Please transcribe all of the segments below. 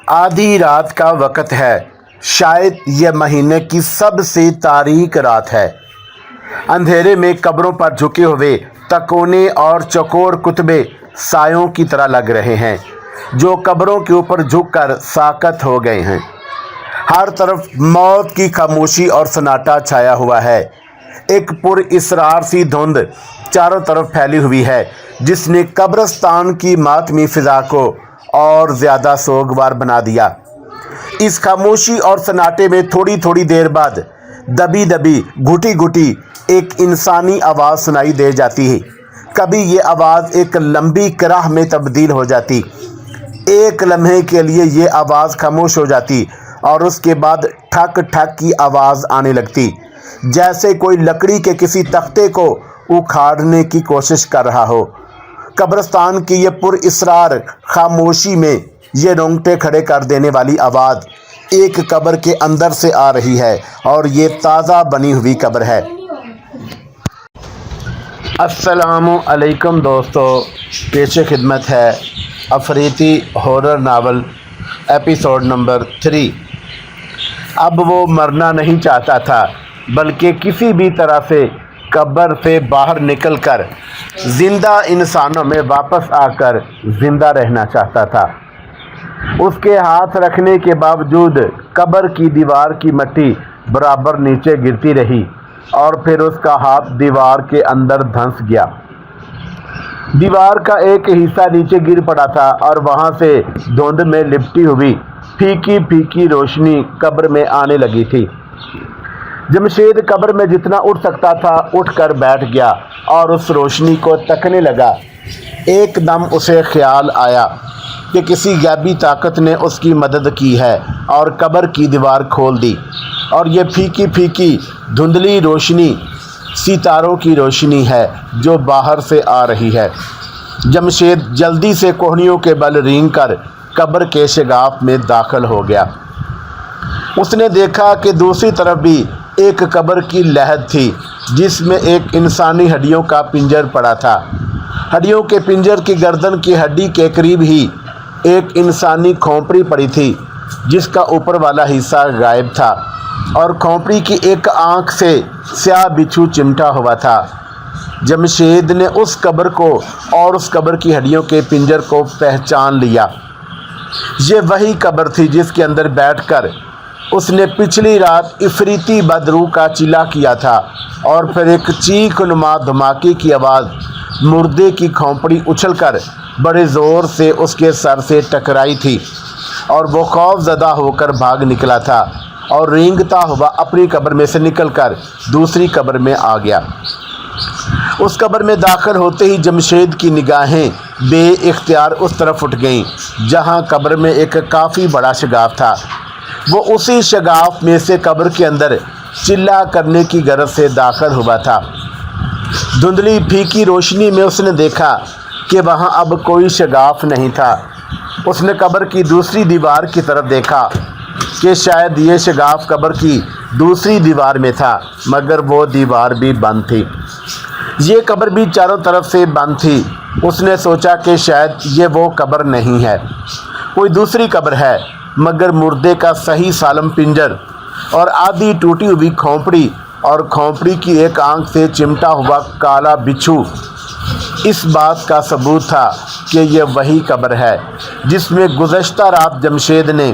آدھی رات کا وقت ہے، شاید یہ مہینے کی سب سے تاریک رات ہے۔ اندھیرے میں قبروں پر جھکے ہوئے تکونے اور چوکور کتبے سایوں کی طرح لگ رہے ہیں جو قبروں کے اوپر جھک کر ساکت ہو گئے ہیں۔ ہر طرف موت کی خاموشی اور سناٹا چھایا ہوا ہے۔ ایک پر اسرار سی دھند چاروں طرف پھیلی ہوئی ہے جس نے قبرستان کی ماتمی فضا کو اور زیادہ سوگوار بنا دیا۔ اس خاموشی اور سناٹے میں تھوڑی تھوڑی دیر بعد دبی دبی گھٹی گھٹی ایک انسانی آواز سنائی دے جاتی ہے۔ کبھی یہ آواز ایک لمبی کراہ میں تبدیل ہو جاتی، ایک لمحے کے لیے یہ آواز خاموش ہو جاتی اور اس کے بعد ٹھک ٹھک کی آواز آنے لگتی، جیسے کوئی لکڑی کے کسی تختے کو اکھاڑنے کی کوشش کر رہا ہو۔ قبرستان کی یہ پر اسرار خاموشی میں یہ رونگٹے کھڑے کر دینے والی آواز ایک قبر کے اندر سے آ رہی ہے، اور یہ تازہ بنی ہوئی قبر ہے۔ السلام علیکم دوستو، پیش خدمت ہے افریتی ہارر ناول ایپیسوڈ نمبر 3۔ اب وہ مرنا نہیں چاہتا تھا، بلکہ کسی بھی طرح سے قبر سے باہر نکل کر زندہ انسانوں میں واپس آ کر زندہ رہنا چاہتا تھا۔ اس کے ہاتھ رکھنے کے باوجود قبر کی دیوار کی مٹی برابر نیچے گرتی رہی، اور پھر اس کا ہاتھ دیوار کے اندر دھنس گیا۔ دیوار کا ایک حصہ نیچے گر پڑا تھا، اور وہاں سے دھند میں لپٹی ہوئی پھیکی پھیکی روشنی قبر میں آنے لگی تھی۔ جمشید قبر میں جتنا اٹھ سکتا تھا اٹھ کر بیٹھ گیا اور اس روشنی کو تکنے لگا۔ ایک دم اسے خیال آیا کہ کسی غیبی طاقت نے اس کی مدد کی ہے اور قبر کی دیوار کھول دی، اور یہ پھیکی پھیکی دھندلی روشنی ستاروں کی روشنی ہے جو باہر سے آ رہی ہے۔ جمشید جلدی سے کوہنیوں کے بل رینگ کر قبر کے شگاف میں داخل ہو گیا۔ اس نے دیکھا کہ دوسری طرف بھی ایک قبر کی لحد تھی جس میں ایک انسانی ہڈیوں کا پنجر پڑا تھا۔ ہڈیوں کے پنجر کی گردن کی ہڈی کے قریب ہی ایک انسانی کھوپڑی پڑی تھی جس کا اوپر والا حصہ غائب تھا، اور کھوپڑی کی ایک آنکھ سے سیاہ بچھو چمٹا ہوا تھا۔ جمشید نے اس قبر کو اور اس قبر کی ہڈیوں کے پنجر کو پہچان لیا۔ یہ وہی قبر تھی جس کے اندر بیٹھ کر اس نے پچھلی رات افریتی بدروح کا چلا کیا تھا، اور پھر ایک چیخ نما دھماکے کی آواز مردے کی کھوپڑی اچھل کر بڑے زور سے اس کے سر سے ٹکرائی تھی، اور وہ خوف زدہ ہو کر بھاگ نکلا تھا اور رینگتا ہوا اپنی قبر میں سے نکل کر دوسری قبر میں آ گیا۔ اس قبر میں داخل ہوتے ہی جمشید کی نگاہیں بے اختیار اس طرف اٹھ گئیں جہاں قبر میں ایک کافی بڑا شگاف تھا۔ وہ اسی شگاف میں سے قبر کے اندر چلا کرنے کی غرض سے داخل ہوا تھا۔ دھندلی پھیکی روشنی میں اس نے دیکھا کہ وہاں اب کوئی شگاف نہیں تھا۔ اس نے قبر کی دوسری دیوار کی طرف دیکھا کہ شاید یہ شگاف قبر کی دوسری دیوار میں تھا، مگر وہ دیوار بھی بند تھی۔ یہ قبر بھی چاروں طرف سے بند تھی۔ اس نے سوچا کہ شاید یہ وہ قبر نہیں ہے، کوئی دوسری قبر ہے، مگر مردے کا صحیح سالم پنجر اور آدھی ٹوٹی ہوئی کھوپڑی اور کھوپڑی کی ایک آنکھ سے چمٹا ہوا کالا بچھو اس بات کا ثبوت تھا کہ یہ وہی قبر ہے جس میں گزشتہ رات جمشید نے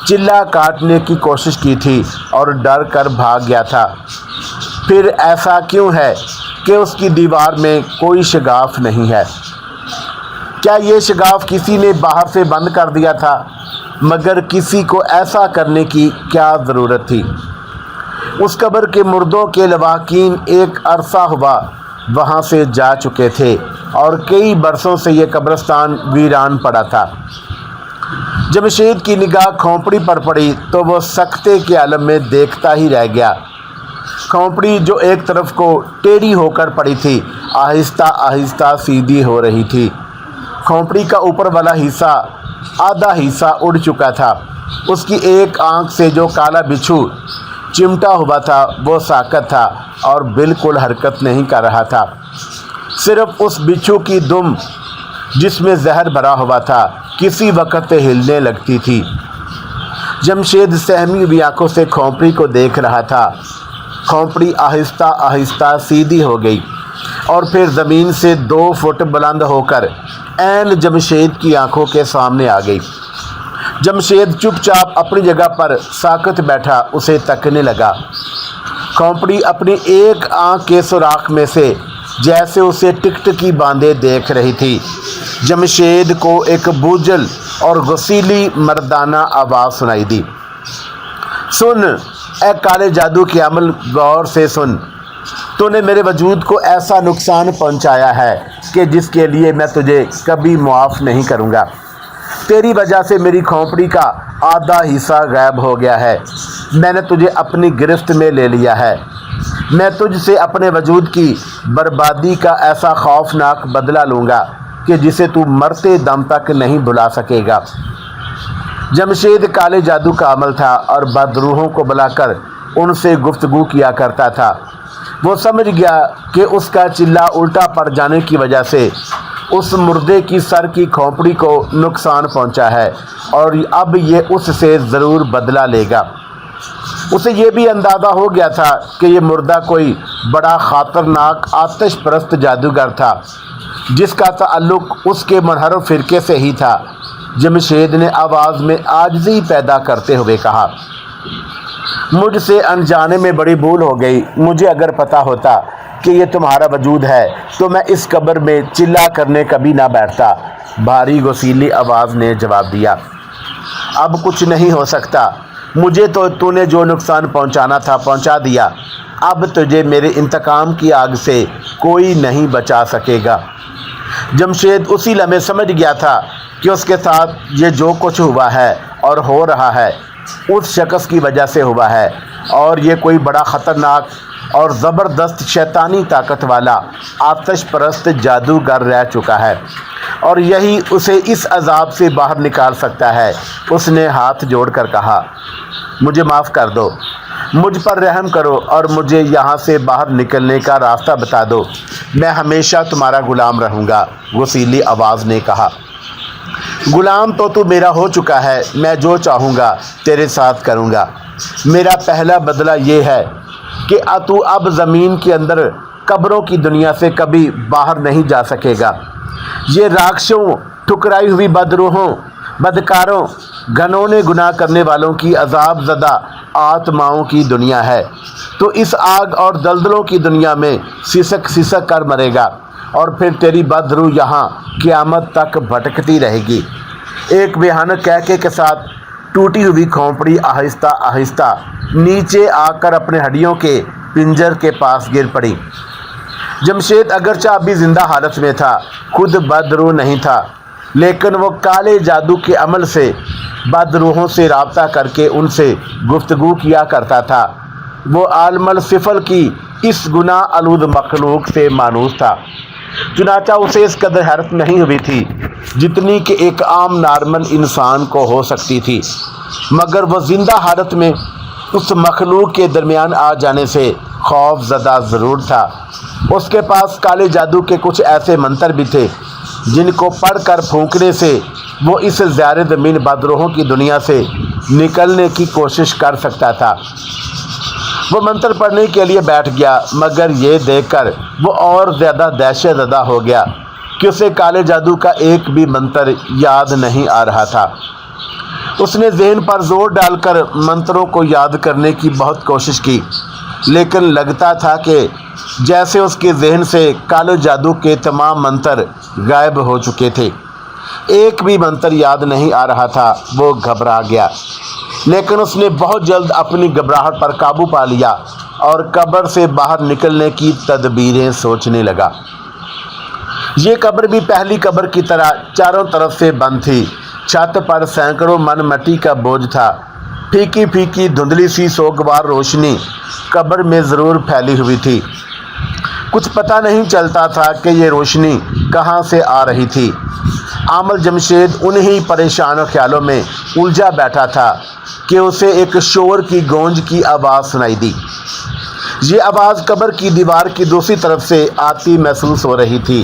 چلا کاٹنے کی کوشش کی تھی اور ڈر کر بھاگ گیا تھا۔ پھر ایسا کیوں ہے کہ اس کی دیوار میں کوئی شگاف نہیں ہے؟ کیا یہ شگاف کسی نے باہر سے بند کر دیا تھا؟ مگر کسی کو ایسا کرنے کی کیا ضرورت تھی؟ اس قبر کے مردوں کے لواحقین ایک عرصہ ہوا وہاں سے جا چکے تھے، اور کئی برسوں سے یہ قبرستان ویران پڑا تھا۔ جمشید کی نگاہ کھوپڑی پر پڑی تو وہ سکتے کے عالم میں دیکھتا ہی رہ گیا۔ کھوپڑی جو ایک طرف کو ٹیڑھی ہو کر پڑی تھی آہستہ آہستہ سیدھی ہو رہی تھی۔ کھوپڑی کا اوپر والا حصہ آدھا حصہ اڑ چکا تھا۔ اس کی ایک آنکھ سے جو کالا بچھو چمٹا ہوا تھا وہ ساکت تھا اور بالکل حرکت نہیں کر رہا تھا۔ صرف اس بچھو کی دم جس میں زہر بھرا ہوا تھا کسی وقت ہلنے لگتی تھی۔ جمشید سہمی ہوئی آنکھوں سے کھوپڑی کو دیکھ رہا تھا۔ کھوپڑی آہستہ آہستہ سیدھی ہو گئی اور پھر زمین سے 2 فٹ بلند ہو کر عین جمشید کی آنکھوں کے سامنے آ گئی۔ جمشید چپ چاپ اپنی جگہ پر ساکت بیٹھا اسے تکنے لگا۔ کھوپڑی اپنی ایک آنکھ کے سوراخ میں سے جیسے اسے ٹکٹکی باندھے دیکھ رہی تھی۔ جمشید کو ایک بوجھل اور غسیلی مردانہ آواز سنائی دی۔ سن اے کالے جادو کے عمل، غور سے سن۔ تو نے میرے وجود کو ایسا نقصان پہنچایا ہے کہ جس کے لیے میں تجھے کبھی معاف نہیں کروں گا۔ تیری وجہ سے میری کھوپڑی کا آدھا حصہ غائب ہو گیا ہے۔ میں نے تجھے اپنی گرفت میں لے لیا ہے۔ میں تجھ سے اپنے وجود کی بربادی کا ایسا خوفناک بدلہ لوں گا کہ جسے تو مرتے دم تک نہیں بھلا سکے گا۔ جمشید کالے جادو کا عمل تھا اور بدروحوں کو بلا کر ان سے گفتگو کیا کرتا تھا۔ وہ سمجھ گیا کہ اس کا چلہ الٹا پڑ جانے کی وجہ سے اس مردے کی سر کی کھوپڑی کو نقصان پہنچا ہے اور اب یہ اس سے ضرور بدلہ لے گا۔ اسے یہ بھی اندازہ ہو گیا تھا کہ یہ مردہ کوئی بڑا خطرناک آتش پرست جادوگر تھا جس کا تعلق اس کے منحرف فرقے سے ہی تھا۔ جمشید نے آواز میں عاجزی پیدا کرتے ہوئے کہا، مجھ سے انجانے میں بڑی بھول ہو گئی۔ مجھے اگر پتہ ہوتا کہ یہ تمہارا وجود ہے تو میں اس قبر میں چلا کرنے کبھی نہ بیٹھتا۔ بھاری غسیلی آواز نے جواب دیا، اب کچھ نہیں ہو سکتا۔ مجھے تو نے جو نقصان پہنچانا تھا پہنچا دیا۔ اب تجھے میرے انتقام کی آگ سے کوئی نہیں بچا سکے گا۔ جمشید اسی لمحے سمجھ گیا تھا کہ اس کے ساتھ یہ جو کچھ ہوا ہے اور ہو رہا ہے اس شخص کی وجہ سے ہوا ہے، اور یہ کوئی بڑا خطرناک اور زبردست شیطانی طاقت والا آتش پرست جادوگر رہ چکا ہے، اور یہی اسے اس عذاب سے باہر نکال سکتا ہے۔ اس نے ہاتھ جوڑ کر کہا، مجھے معاف کر دو، مجھ پر رحم کرو اور مجھے یہاں سے باہر نکلنے کا راستہ بتا دو۔ میں ہمیشہ تمہارا غلام رہوں گا۔ غسیلی آواز نے کہا، غلام تو میرا ہو چکا ہے۔ میں جو چاہوں گا تیرے ساتھ کروں گا۔ میرا پہلا بدلہ یہ ہے کہ تو اب زمین کے اندر قبروں کی دنیا سے کبھی باہر نہیں جا سکے گا۔ یہ راکشوں، ٹھکرائی ہوئی بدروحوں، بدکاروں، گھنونے گناہ کرنے والوں کی عذاب زدہ آتماؤں کی دنیا ہے۔ تو اس آگ اور دلدلوں کی دنیا میں سسک سسک کر مرے گا، اور پھر تیری بدروح یہاں قیامت تک بھٹکتی رہے گی۔ ایک بھیانک کہکے کے ساتھ ٹوٹی ہوئی کھوپڑی آہستہ آہستہ نیچے آ کر اپنے ہڈیوں کے پنجر کے پاس گر پڑی۔ جمشید اگرچہ ابھی زندہ حالت میں تھا، خود بدروح نہیں تھا، لیکن وہ کالے جادو کے عمل سے بدروحوں سے رابطہ کر کے ان سے گفتگو کیا کرتا تھا۔ وہ عالم السفل کی اس گناہ آلود مخلوق سے مانوس تھا، چنانچہ اسے اس قدر حیرت نہیں ہوئی تھی جتنی کہ ایک عام نارمل انسان کو ہو سکتی تھی، مگر وہ زندہ حالت میں اس مخلوق کے درمیان آ جانے سے خوف زدہ ضرور تھا۔ اس کے پاس کالے جادو کے کچھ ایسے منتر بھی تھے جن کو پڑھ کر پھونکنے سے وہ اس زیر زمین بدروحوں کی دنیا سے نکلنے کی کوشش کر سکتا تھا۔ وہ منتر پڑھنے کے لیے بیٹھ گیا، مگر یہ دیکھ کر وہ اور زیادہ دہشت زدہ ہو گیا کہ اسے کالے جادو کا ایک بھی منتر یاد نہیں آ رہا تھا۔ اس نے ذہن پر زور ڈال کر منتروں کو یاد کرنے کی بہت کوشش کی، لیکن لگتا تھا کہ جیسے اس کے ذہن سے کالے جادو کے تمام منتر غائب ہو چکے تھے۔ ایک بھی منتر یاد نہیں آ رہا تھا۔ وہ گھبرا گیا، لیکن اس نے بہت جلد اپنی گھبراہٹ پر قابو پا لیا اور قبر سے باہر نکلنے کی تدبیریں سوچنے لگا۔ یہ قبر بھی پہلی قبر کی طرح چاروں طرف سے بند تھی۔ چھت پر سینکڑوں من مٹی کا بوجھ تھا۔ پھیکی پھیکی دھندلی سی سوگوار روشنی قبر میں ضرور پھیلی ہوئی تھی۔ کچھ پتہ نہیں چلتا تھا کہ یہ روشنی کہاں سے آ رہی تھی۔ عامل جمشید انہی پریشان خیالوں میں الجھا بیٹھا تھا کہ اسے ایک شور کی گونج کی آواز سنائی دی۔ یہ آواز قبر کی دیوار کی دوسری طرف سے آتی محسوس ہو رہی تھی۔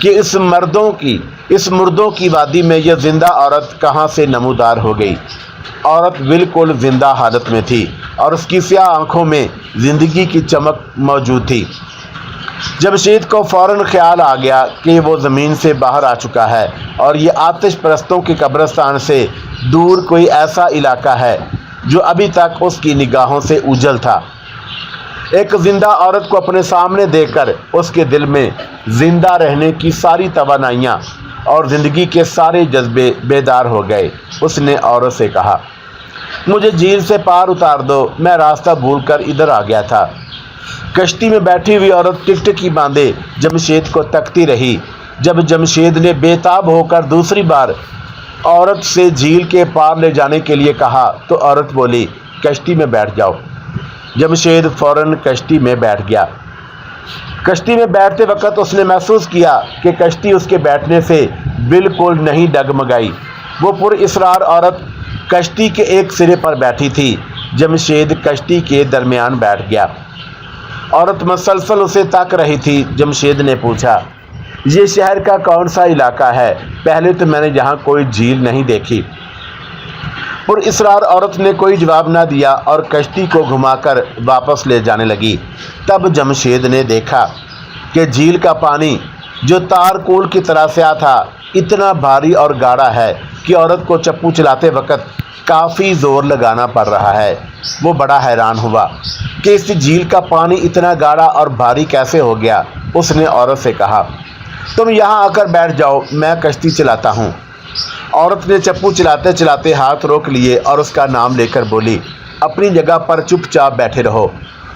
کہ اس مردوں کی وادی میں یہ زندہ عورت کہاں سے نمودار ہو گئی۔ عورت بالکل زندہ حالت میں تھی اور اس کی سیاہ آنکھوں میں زندگی کی چمک موجود تھی۔ جمشید کو فوراً خیال آ گیا کہ وہ زمین سے باہر آ چکا ہے اور یہ آتش پرستوں کے قبرستان سے دور کوئی ایسا علاقہ ہے جو ابھی تک اس کی نگاہوں سے اوجھل تھا۔ ایک زندہ عورت کو اپنے سامنے دیکھ کر اس کے دل میں زندہ رہنے کی ساری توانائیاں اور زندگی کے سارے جذبے بیدار ہو گئے۔ اس نے عورت سے کہا، مجھے جھیل سے پار اتار دو، میں راستہ بھول کر ادھر آ گیا تھا۔ کشتی میں بیٹھی ہوئی عورت ٹکٹکی باندھے جمشید کو تکتی رہی۔ جب جمشید نے بے تاب ہو کر دوسری بار عورت سے جھیل کے پار لے جانے کے لیے کہا تو عورت بولی، کشتی میں بیٹھ جاؤ۔ جمشید فوراً کشتی میں بیٹھ گیا۔ کشتی میں بیٹھتے وقت اس نے محسوس کیا کہ کشتی اس کے بیٹھنے سے بالکل نہیں ڈگمگائی۔ وہ پر اصرار عورت کشتی کے ایک سرے پر بیٹھی تھی۔ جمشید کشتی کے درمیان بیٹھ گیا۔ عورت مسلسل اسے تاک رہی تھی۔ جمشید نے پوچھا، یہ شہر کا کون سا علاقہ ہے؟ پہلے تو میں نے یہاں کوئی جھیل نہیں دیکھی۔ پر اصرار عورت نے کوئی جواب نہ دیا اور کشتی کو گھما کر واپس لے جانے لگی۔ تب جمشید نے دیکھا کہ جھیل کا پانی جو تارکول کی طرح سیاہ تھا اتنا بھاری اور گاڑھا ہے کہ عورت کو چپو چلاتے وقت کافی زور لگانا پڑ رہا ہے۔ وہ بڑا حیران ہوا کہ اس جھیل کا پانی اتنا گاڑھا اور بھاری کیسے ہو گیا۔ اس نے عورت سے کہا، تم یہاں آ کر بیٹھ جاؤ، میں کشتی چلاتا ہوں۔ عورت نے چپو چلاتے چلاتے ہاتھ روک لیے اور اس کا نام لے کر بولی، اپنی جگہ پر چپ چاپ بیٹھے رہو،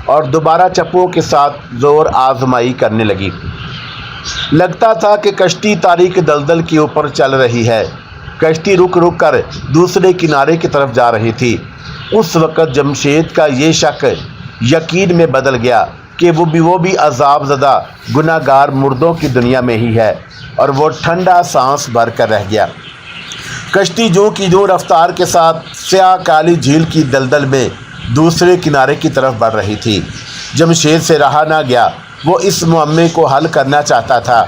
اور دوبارہ چپو کے ساتھ زور آزمائی کرنے لگی۔ لگتا تھا کہ کشتی تاریک دلدل کے اوپر چل رہی ہے۔ کشتی رک رک کر دوسرے کنارے کی طرف جا رہی تھی۔ اس وقت جمشید کا یہ شک یقین میں بدل گیا کہ وہ بھی عذاب زدہ گناہ گار مردوں کی دنیا میں ہی ہے، اور وہ ٹھنڈا سانس بھر کر رہ گیا۔ کشتی جوں کی جوں رفتار کے ساتھ سیاہ کالی جھیل کی دلدل میں دوسرے کنارے کی طرف بڑھ رہی تھی۔ جمشید سے رہا نہ گیا۔ وہ اس معمے کو حل کرنا چاہتا تھا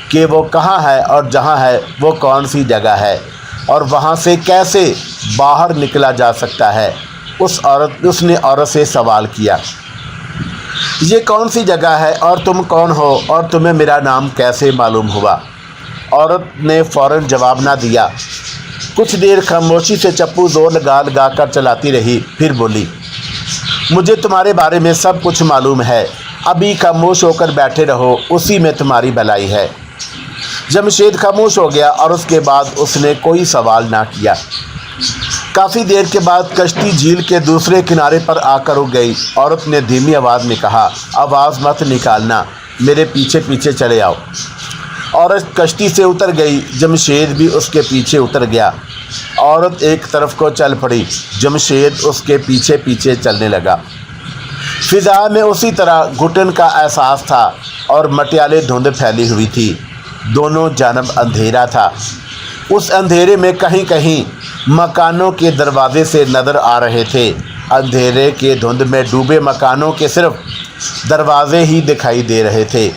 کہ وہ کہاں ہے اور جہاں ہے وہ کون سی جگہ ہے اور وہاں سے کیسے باہر نکلا جا سکتا ہے۔ اس نے عورت سے سوال کیا، یہ کون سی جگہ ہے اور تم کون ہو اور تمہیں میرا نام کیسے معلوم ہوا؟ عورت نے فوراً جواب نہ دیا۔ کچھ دیر خاموشی سے چپو زور لگا لگا کر چلاتی رہی، پھر بولی، مجھے تمہارے بارے میں سب کچھ معلوم ہے، ابھی خاموش ہو کر بیٹھے رہو، اسی میں تمہاری بھلائی ہے۔ جمشید خاموش ہو گیا اور اس کے بعد اس نے کوئی سوال نہ کیا۔ کافی دیر کے بعد کشتی جھیل کے دوسرے کنارے پر آ کر رک گئی۔ عورت نے دھیمی آواز میں کہا، آواز مت نکالنا، میرے پیچھے پیچھے چلے آؤ۔ عورت کشتی سے اتر گئی۔ جمشید بھی اس کے پیچھے اتر گیا۔ عورت ایک طرف کو چل پڑی، جمشید اس کے پیچھے پیچھے چلنے لگا۔ فضا میں اسی طرح گھٹن کا احساس تھا اور مٹیالے دھند پھیلی ہوئی تھی۔ دونوں جانب اندھیرا تھا۔ اس اندھیرے میں کہیں کہیں مکانوں کے دروازے سے نظر آ رہے تھے۔ اندھیرے کے دھند میں ڈوبے مکانوں کے صرف دروازے ہی دکھائی دے رہے تھے۔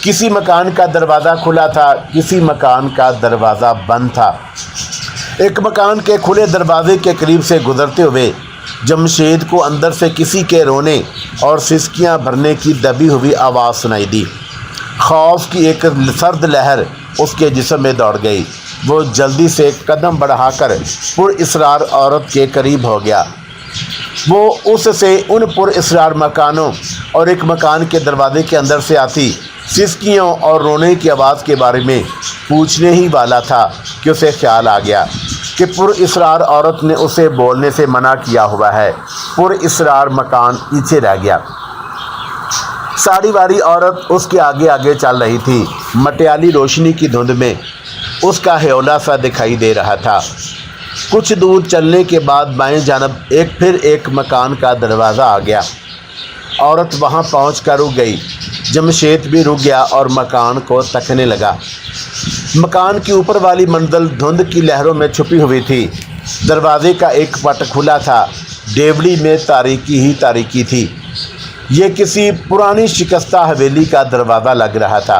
کسی مکان کا دروازہ کھلا تھا، کسی مکان کا دروازہ بند تھا۔ ایک مکان کے کھلے دروازے کے قریب سے گزرتے ہوئے جمشید کو اندر سے کسی کے رونے اور سسکیاں بھرنے کی دبی ہوئی آواز سنائی دی۔ خوف کی ایک سرد لہر اس کے جسم میں دوڑ گئی۔ وہ جلدی سے قدم بڑھا کر پر اصرار عورت کے قریب ہو گیا۔ وہ اس سے ان پر اصرار مکانوں اور ایک مکان کے دروازے کے اندر سے آتی سسکیوں اور رونے کی آواز کے بارے میں پوچھنے ہی والا تھا کہ اسے خیال آ گیا کہ پر اصرار عورت نے اسے بولنے سے منع کیا ہوا ہے۔ پر اصرار مکان پیچھے رہ گیا۔ ساڑی والی عورت اس کے آگے آگے چل رہی تھی۔ مٹیالی روشنی کی دھند میں اس کا ہیولا سا دکھائی دے رہا تھا۔ کچھ دور چلنے کے بعد بائیں جانب ایک مکان کا دروازہ آ گیا۔ عورت وہاں پہنچ کر رک گئی۔ جمشید بھی رک گیا اور مکان کو تکنے لگا۔ مکان کی اوپر والی منزل دھند کی لہروں میں چھپی ہوئی تھی۔ دروازے کا ایک پٹ کھلا تھا۔ ڈیوڑی میں تاریکی ہی تاریکی تھی۔ یہ کسی پرانی شکستہ حویلی کا دروازہ لگ رہا تھا۔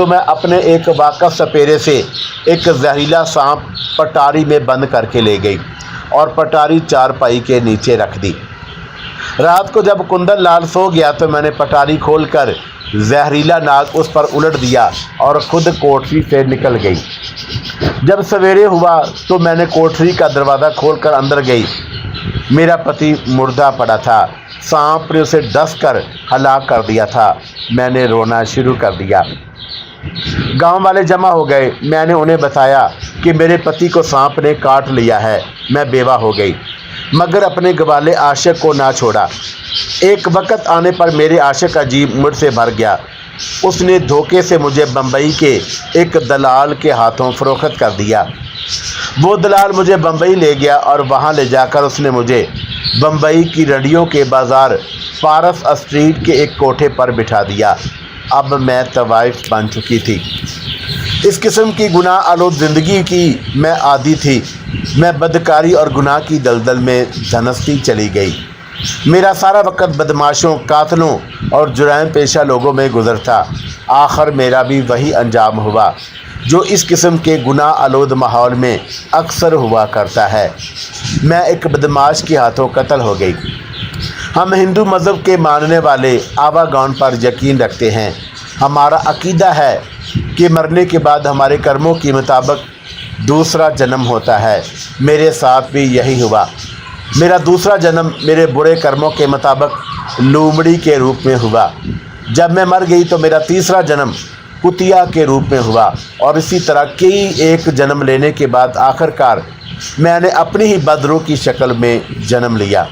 تو میں اپنے ایک واقف سپیرے سے ایک زہریلا سانپ پٹاری میں بند کر کے لے گئی اور پٹاری چارپائی کے نیچے رکھ دی۔ رات کو جب کندن لال سو گیا تو میں نے پٹاری کھول کر زہریلا ناگ اس پر الٹ دیا اور خود کوٹری سے نکل گئی۔ جب سویرے ہوا تو میں نے کوٹری کا دروازہ کھول کر اندر گئی۔ میرا پتی مردہ پڑا تھا، سانپ نے اسے ڈس کر ہلاک کر دیا تھا۔ میں نے رونا شروع کر دیا۔ گاؤں والے جمع ہو گئے۔ میں نے انہیں بتایا کہ میرے پتی کو سانپ نے کاٹ لیا ہے۔ میں بیوہ ہو گئی مگر اپنے گوالے عاشق کو نہ چھوڑا۔ ایک وقت آنے پر میرے عاشق کا جی مجھ سے بھر گیا۔ اس نے دھوکے سے مجھے بمبئی کے ایک دلال کے ہاتھوں فروخت کر دیا۔ وہ دلال مجھے بمبئی لے گیا اور وہاں لے جا کر اس نے مجھے بمبئی کی رنڈیوں کے بازار پارس اسٹریٹ کے ایک کوٹھے پر بٹھا دیا۔ اب میں طوائف بن چکی تھی۔ اس قسم کی گناہ آلود زندگی کی میں عادی تھی۔ میں بدکاری اور گناہ کی دلدل میں دھنستی چلی گئی۔ میرا سارا وقت بدماشوں، قاتلوں اور جرائم پیشہ لوگوں میں گزرتا۔ آخر میرا بھی وہی انجام ہوا جو اس قسم کے گناہ آلود ماحول میں اکثر ہوا کرتا ہے۔ میں ایک بدماش کے ہاتھوں قتل ہو گئی۔ ہم ہندو مذہب کے ماننے والے آواگان پر یقین رکھتے ہیں۔ ہمارا عقیدہ ہے کہ مرنے کے بعد ہمارے کرموں کے مطابق دوسرا جنم ہوتا ہے۔ میرے ساتھ بھی یہی ہوا۔ میرا دوسرا جنم میرے برے کرموں کے مطابق لومڑی کے روپ میں ہوا۔ جب میں مر گئی تو میرا تیسرا جنم کتیا کے روپ میں ہوا، اور اسی طرح کئی ایک جنم لینے کے بعد آخر کار میں نے اپنی ہی بدروح کی شکل میں جنم لیا۔